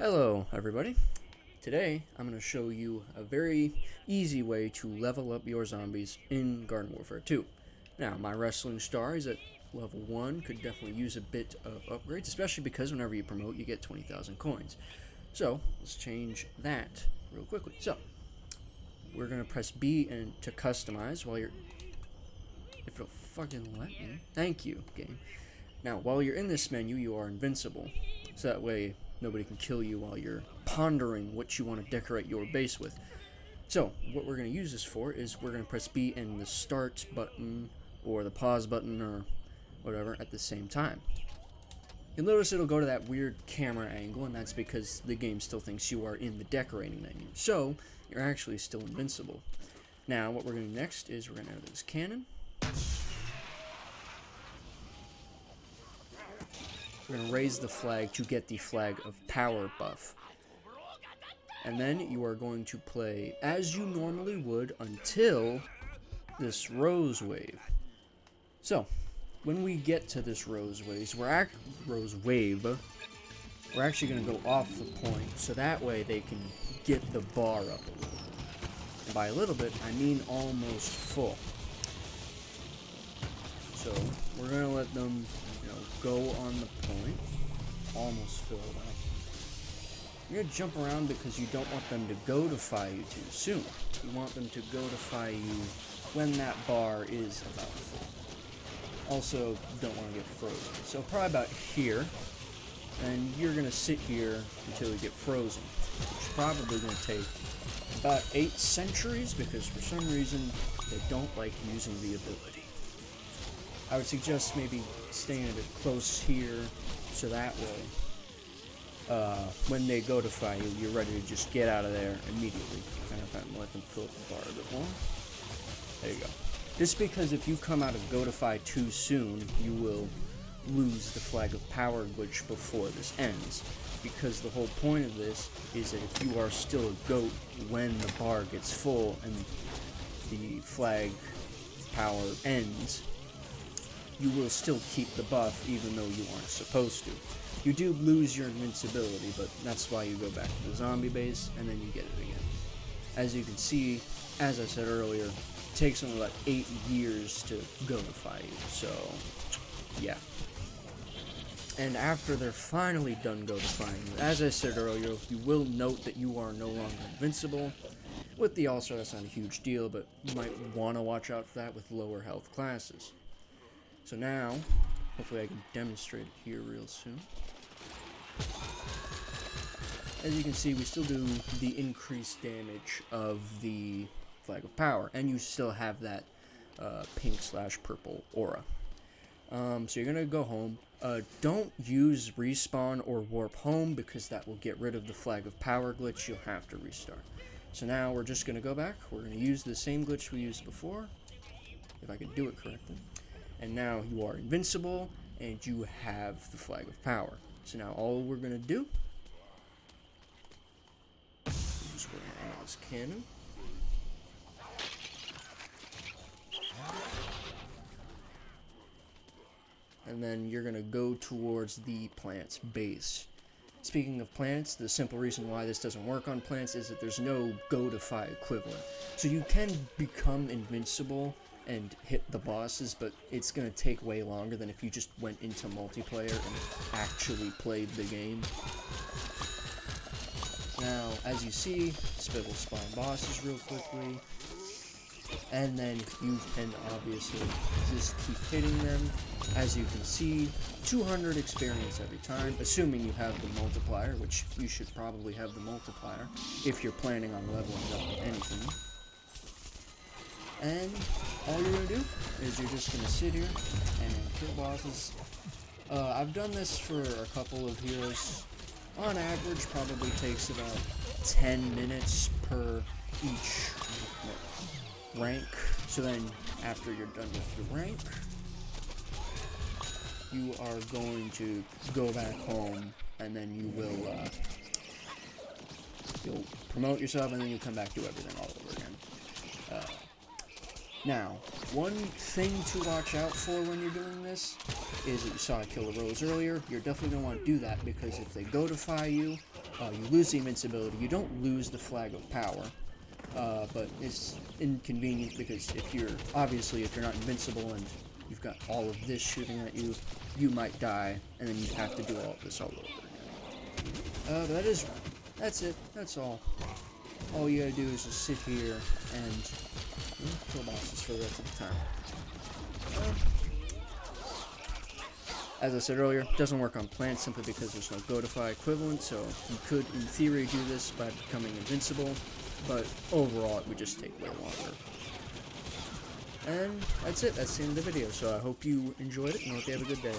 Hello everybody. Today I'm going to show you a very easy way to level up your zombies in Garden Warfare 2. Now my wrestling star is at level 1, could definitely use a bit of upgrades, especially because whenever you promote you get 20,000 coins. So let's change that real quickly. So we're going to press B and to customize while you're... If it'll fucking let me. Thank you, game. Now while you're in this menu you are invincible. So that way nobody can kill you while you're pondering what you want to decorate your base with. So what we're going to use this for is we're going to press B and the start button or the pause button or whatever at the same time. You'll notice it'll go to that weird camera angle, and that's because the game still thinks you are in the decorating menu. So you're actually still invincible. Now what we're going to do next is we're going to enter this cannon. We're going to raise the flag to get the flag of power buff. And then you are going to play as you normally would until this rose wave. So, when we get to this rose wave, we're actually going to go off the point, so that way they can get the bar up a little. And by a little bit, I mean almost full. So, we're going to let them go on the point, almost filled up. You're going to jump around because you don't want them to goatify you too soon. You want them to goatify you when that bar is about full. Also, you don't want to get frozen. So probably about here, and you're going to sit here until you get frozen, which is probably going to take about 8 centuries because for some reason they don't like using the ability. I would suggest maybe staying a bit close here, so that way, when they goatify you, you're ready to just get out of there immediately. Kind of let them fill up the bar a bit more. There you go. Just because if you come out of goatify too soon, you will lose the flag of power glitch before this ends. Because the whole point of this is that if you are still a goat when the bar gets full and the flag power ends, you will still keep the buff even though you aren't supposed to. You do lose your invincibility, but that's why you go back to the zombie base and then you get it again. As you can see, as I said earlier, it takes them about 8 years to goatify you, so yeah. And after they're finally done goatifying you, as I said earlier, you will note that you are no longer invincible. With the All-Star, that's not a huge deal, but you might want to watch out for that with lower health classes. So now, hopefully I can demonstrate it here real soon. As you can see, we still do the increased damage of the flag of power, and you still have that pink/purple aura. So you're gonna go home. Don't use respawn or warp home because that will get rid of the flag of power glitch. You'll have to restart. So now we're just gonna go back. We're gonna use the same glitch we used before, if I can do it correctly. And now you are invincible, and you have the flag of power. So now all we're going to do is just go ahead and enter this cannon. And then you're going to go towards the plant's base. Speaking of plants, the simple reason why this doesn't work on plants is that there's no goatify equivalent. So you can become invincible and hit the bosses, but it's going to take way longer than if you just went into multiplayer and actually played the game. Now, as you see, Spit will spawn bosses real quickly, and then you can obviously just keep hitting them. As you can see, 200 experience every time, assuming you have the multiplier, which you should probably have the multiplier if you're planning on leveling up anything. And all you're going to do is you're just going to sit here and kill bosses. I've done this for a couple of heroes. On average, probably takes about 10 minutes per each rank. So then, after you're done with the rank, you are going to go back home, and then you will, you'll promote yourself, and then you'll come back to everything all over again. Now, one thing to watch out for when you're doing this is that you saw I kill the Rose earlier. You're definitely going to want to do that, because if they go-defy you, you lose the invincibility. You don't lose the Flag of Power, but it's inconvenient because if you're not invincible and you've got all of this shooting at you, you might die, and then you have to do all of this all over again. But that's it. That's all. All you gotta do is just sit here and kill bosses for the rest of the time. As I said earlier, it doesn't work on plants simply because there's no go-defy equivalent, so you could, in theory, do this by becoming invincible, but overall it would just take way longer. And that's it. That's the end of the video, so I hope you enjoyed it, and I hope you have a good day.